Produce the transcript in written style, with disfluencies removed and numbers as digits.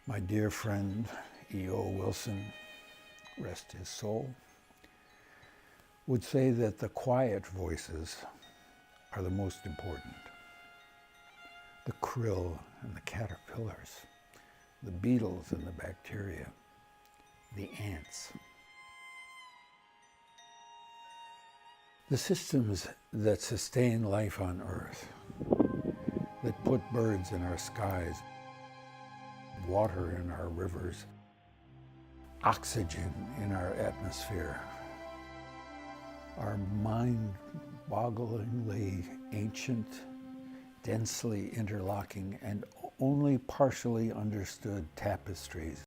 My dear friend E.O. Wilson, rest his soul, would say that the quiet voices are the most important. The krill and the caterpillars, the beetles and the bacteria, the ants. The systems that sustain life on Earth, that put birds in our skies, water in our rivers, oxygen in our atmosphere, are mind-bogglingly ancient, densely interlocking, and only partially understood tapestries